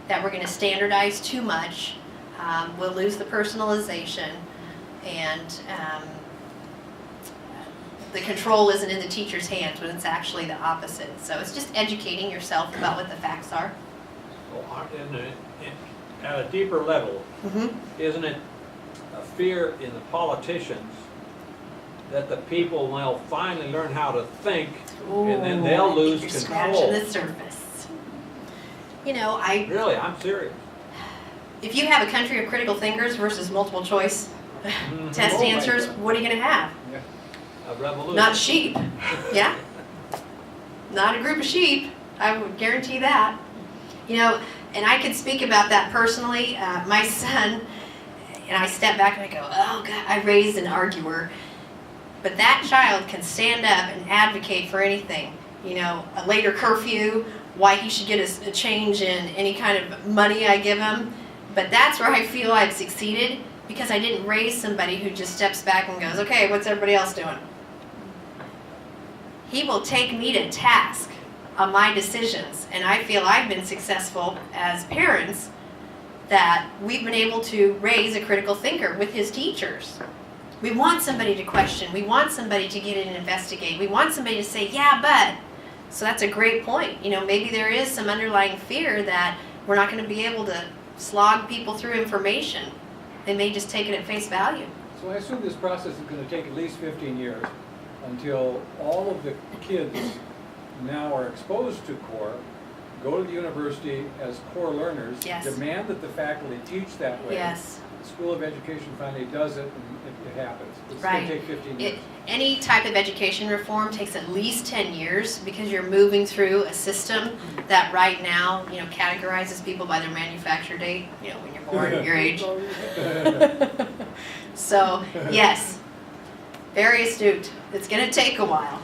that we're going to standardize too much. We'll lose the personalization, and the control isn't in the teacher's hands when it's actually the opposite. So it's just educating yourself about what the facts are. So at a deeper level, isn't it a fear in the politicians that the people will finally learn how to think, and then they'll lose you're control? Scratching the surface. You know, Really, I'm serious. if you have a country of critical thinkers versus multiple choice test answers, what are you going to have? A revolution. Not sheep. Yeah? Not a group of sheep. I would guarantee that. You know, and I can speak about that personally. My son, and I step back and I go, oh God, I raised an arguer. But that child can stand up and advocate for anything. You know, a later curfew, why he should get a change in any kind of money I give him. But that's where I feel I've succeeded, because I didn't raise somebody who just steps back and goes, okay, what's everybody else doing? He will take me to task on my decisions, and I feel I've been successful as parents that we've been able to raise a critical thinker with his teachers. We want somebody to question. We want somebody to get in and investigate. We want somebody to say, yeah, but. So that's a great point. You know, maybe there is some underlying fear that we're not going to be able to slog people through information. They may just take it at face value. So I assume this process is going to take at least 15 years until all of the kids now are exposed to CORE, go to the university as CORE learners, Yes. demand that the faculty teach that way. Yes. The School of Education finally does it, and it happens. It's Right. going to take 15 years. Any type of education reform takes at least 10 years, because you're moving through a system that right now, you know, categorizes people by their manufacture date, you know, when you're born, your age. So, yes, very astute. It's going to take a while.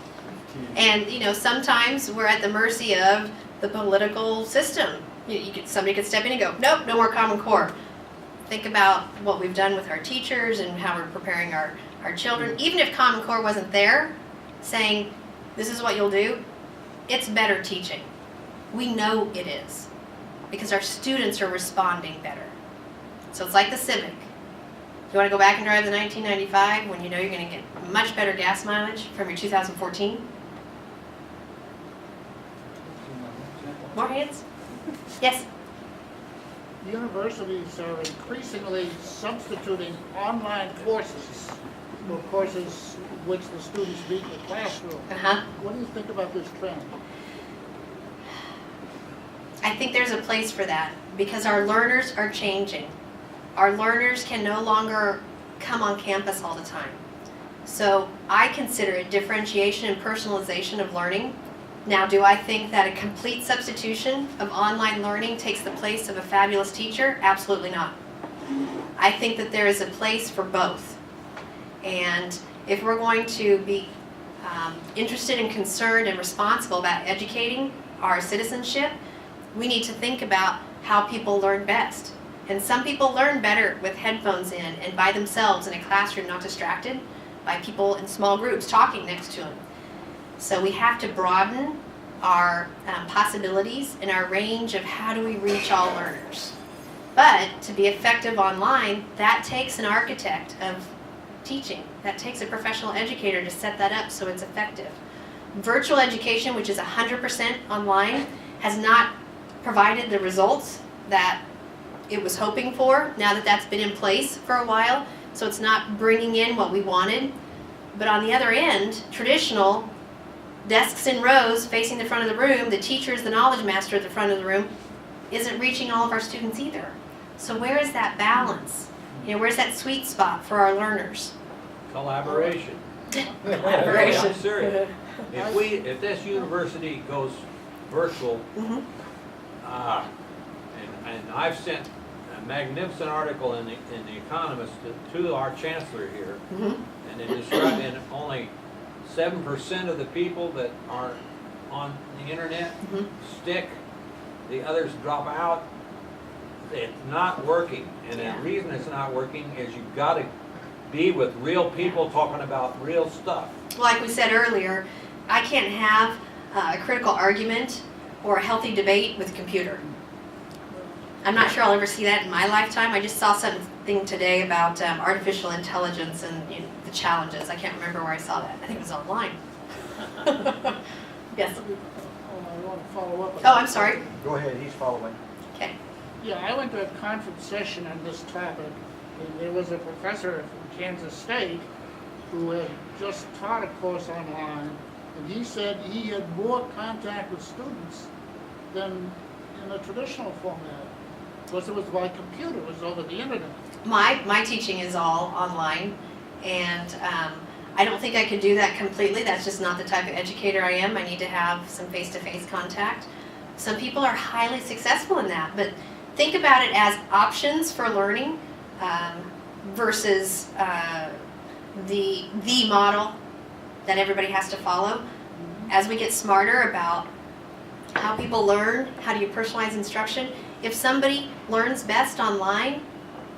And, you know, sometimes we're at the mercy of the political system. Somebody could step in and go, nope, no more Common Core. Think about what we've done with our teachers and how we're preparing our children. Even if Common Core wasn't there, saying, this is what you'll do, it's better teaching. We know it is, because our students are responding better. So it's like the Civic. You want to go back and drive the 1995 when you know you're going to get much better gas mileage from your 2014? More hands? Yes? Universities are increasingly substituting online courses for courses which the students meet in the classroom. Uh-huh. What do you think about this trend? I think there's a place for that, because our learners are changing. Our learners can no longer come on campus all the time. So I consider it differentiation and personalization of learning. Now, do I think that a complete substitution of online learning takes the place of a fabulous teacher? Absolutely not. I think that there is a place for both. And if we're going to be interested and concerned and responsible about educating our citizenship, we need to think about how people learn best. And some people learn better with headphones in and by themselves in a classroom, not distracted by people in small groups talking next to them. So we have to broaden our possibilities and our range of how do we reach all learners. But to be effective online, that takes an architect of teaching. That takes a professional educator to set that up so it's effective. Virtual education, which is 100% online, has not provided the results that it was hoping for, now that that's been in place for a while. So it's not bringing in what we wanted. But on the other end, traditional desks in rows facing the front of the room, the teacher is the knowledge master at the front of the room, isn't reaching all of our students either. So where is that balance? You know, where's that sweet spot for our learners? Collaboration. Collaboration. I'm serious. If this university goes virtual, Mhm. and I've sent a magnificent article in the Economist to our chancellor here, Mhm. and it described, and only 7% of the people that are on the internet Mhm. stick, the others drop out. It's not working, and Yeah. the reason it's not working is you've got to be with real people talking about real stuff. Like we said earlier, I can't have a critical argument or a healthy debate with a computer. I'm not sure I'll ever see that in my lifetime. I just saw something today about artificial intelligence and the challenges. I can't remember where I saw that. I think it was online. Yes. I want to follow up. on Oh, that. I'm sorry. Go ahead, he's following. Okay. Yeah, I went to a conference session on this topic, and there was a professor from Kansas State who had just taught a course online, and he said he had more contact with students than in a traditional format. Because it was by computer, it was over the internet. My teaching is all online, and I don't think I could do that completely. That's just not the type of educator I am. I need to have some face-to-face contact. Some people are highly successful in that, but think about it as options for learning versus the model that everybody has to follow. As we get smarter about how people learn, how do you personalize instruction, if somebody learns best online,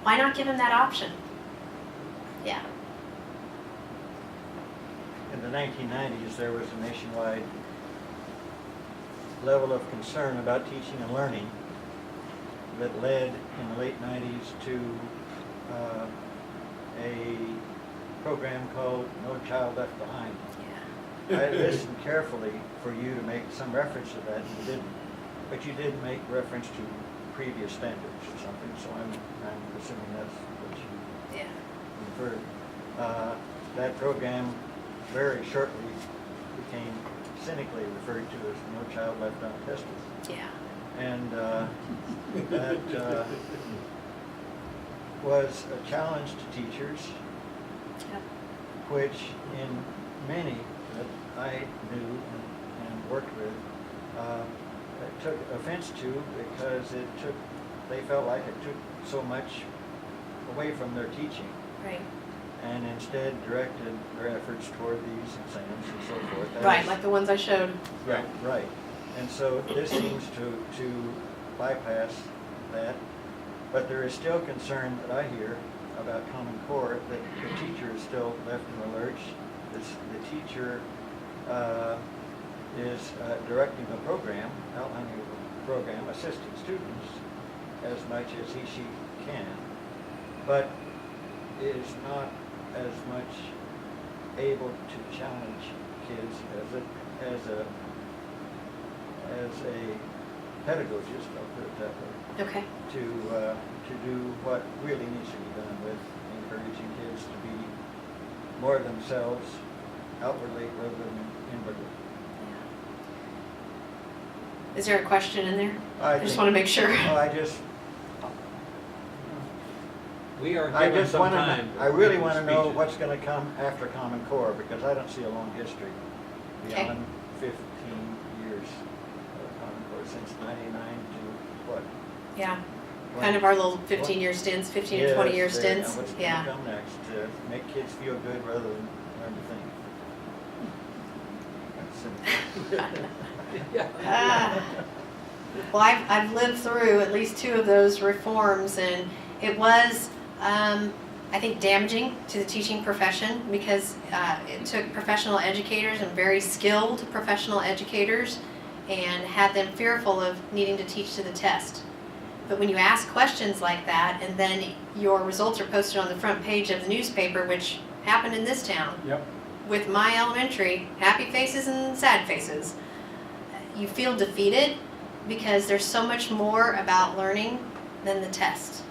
why not give them that option? Yeah. In the 1990s, there was a nationwide level of concern about teaching and learning that led in the late 90s to a program called No Child Left Behind. I listened carefully for you to make some reference to that, and you didn't. But you did make reference to previous standards or something, so I'm assuming that's what you Yeah. referred. That program very shortly became cynically referred to as No Child Left Untested. Yeah. And that was a challenge to teachers, Yep. which in many that I knew and worked with took offense to, because they felt like it took so much away from their teaching, Right. and instead directed their efforts toward these exams and so forth. That Right, is- like the ones I showed. Right, right. And so this seems to bypass that, but there is still concern that I hear about Common Core, that the teacher is still left in the lurch. The teacher is directing the program, outlining the program, assisting students as much as she can, but is not as much able to challenge kids as a pedagogist, I'll put it that way, Okay. to do what really needs to be done with encouraging kids to be more themselves outwardly rather than inwardly. Is there a question in there? I just think- want to make sure. No, We are I given just some want to, time. I really for want to know speeches. what's going to come after Common Core, because I don't see a long history Okay. beyond 15 years of Common Core, since 99 to what? Yeah. When- Kind of our little 15-year stints, 15 to 20-year Yes, there, stints. now what's Yeah. going to come next, to make kids feel good rather than learn to think. Yeah. Ah. Well, I've lived through at least 2 of those reforms, and it was, I think, damaging to the teaching profession, because it took professional educators and very skilled professional educators and had them fearful of needing to teach to the test. But when you ask questions like that, and then your results are posted on the front page of the newspaper, which happened in this town, Yep. with my elementary, happy faces and sad faces, you feel defeated, because there's so much more about learning than the test.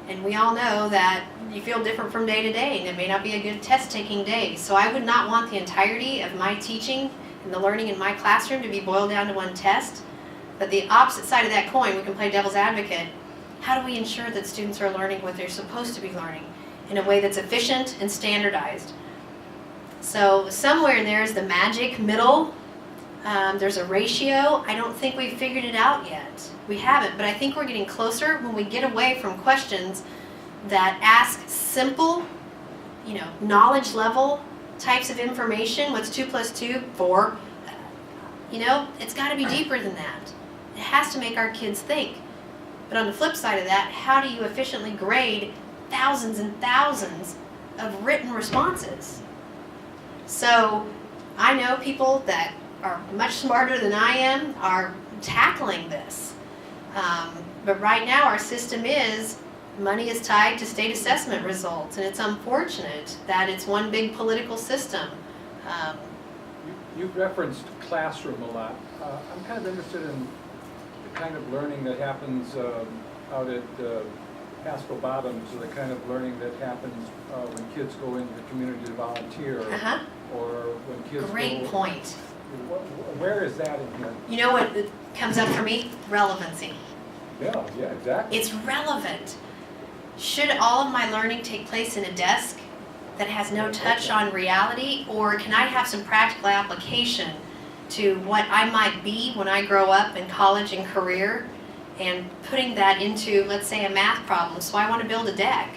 And we all know that you feel different from day to day, and it may not be a good test-taking day. So I would not want the entirety of my teaching and the learning in my classroom to be boiled down to one test. But the opposite side of that coin, we can play devil's advocate. How do we ensure that students are learning what they're supposed to be learning in a way that's efficient and standardized? So somewhere in there is the magic middle. There's a ratio. I don't think we've figured it out yet. We haven't, but I think we're getting closer when we get away from questions that ask simple, knowledge level types of information. What's 2 + 2? 4. It's got to be deeper than that. It has to make our kids think. But on the flip side of that, how do you efficiently grade thousands and thousands of written responses? So I know people that are much smarter than I am are tackling this. But right now, our system is, money is tied to state assessment results, and it's unfortunate that it's one big political system. You've referenced classroom a lot. I'm kind of interested in the kind of learning that happens out at Pasco Bottoms, or the kind of learning that happens when kids go into the community to volunteer, Uh-huh. or when kids go... Great point. Where is that in here? You know what comes up for me? Relevancy. Yeah, exactly. It's relevant. Should all of my learning take place in a desk that has no touch on reality, or can I have some practical application to what I might be when I grow up in college and career, and putting that into, let's say, a math problem? So I want to build a deck,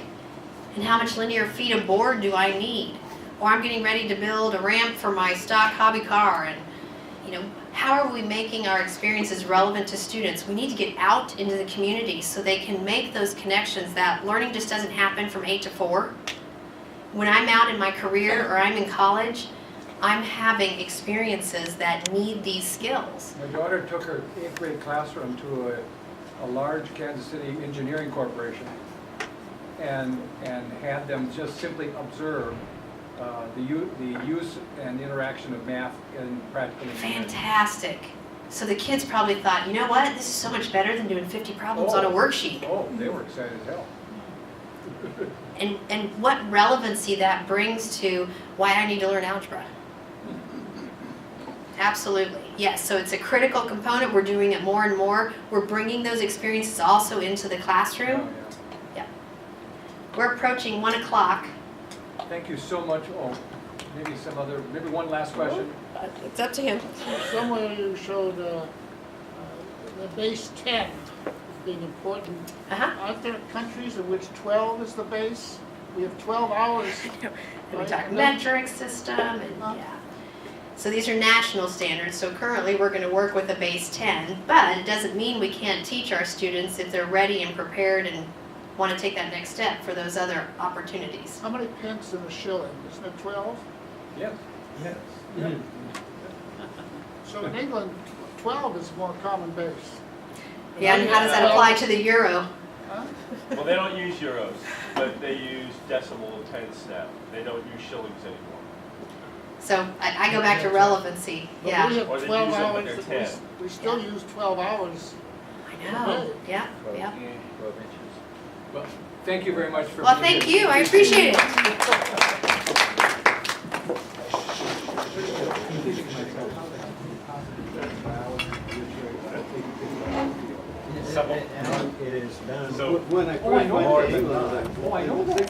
and how much linear feet of board do I need? Or I'm getting ready to build a ramp for my stock hobby car, and how are we making our experiences relevant to students? We need to get out into the community so they can make those connections. That learning just doesn't happen from 8 to 4. When I'm out in my career or I'm in college, I'm having experiences that need these skills. My daughter took her 8th grade classroom to a large Kansas City engineering corporation and had them just simply observe the use and interaction of math in practical engineering. Fantastic. So the kids probably thought, you know what, this is so much better than doing 50 problems on a worksheet. Oh, they were excited as hell. And what relevancy that brings to why I need to learn algebra. Absolutely, yes. So it's a critical component. We're doing it more and more. We're bringing those experiences also into the classroom. Oh, yeah. We're approaching 1 o'clock. Thank you so much. Oh, maybe one last question. It's up to him. Somewhere you showed the base 10 being important. Uh-huh. Aren't there countries in which 12 is the base? We have 12 hours. And we Right, talk and then- metric system and yeah. So these are national standards. So currently we're going to work with a base 10, but it doesn't mean we can't teach our students if they're ready and prepared and want to take that next step for those other opportunities. How many pence in a shilling? Isn't it 12? Yes. Yes. Yeah. So in England, 12 is more common base. Yeah, and how does that apply to the euro? Huh? Well, they don't use euros, but they use decimal tenths now. They don't use shillings anymore. So I go back to relevancy. But we Yeah, have Or they 12 use them, but hours. they're 10. We still use 12 hours. I know. Yeah, 12 yeah. 12 inches. Well, thank you very much for Well, being thank here. you. I appreciate it. And it is done So- Oh, I know. more than... Oh, I know that.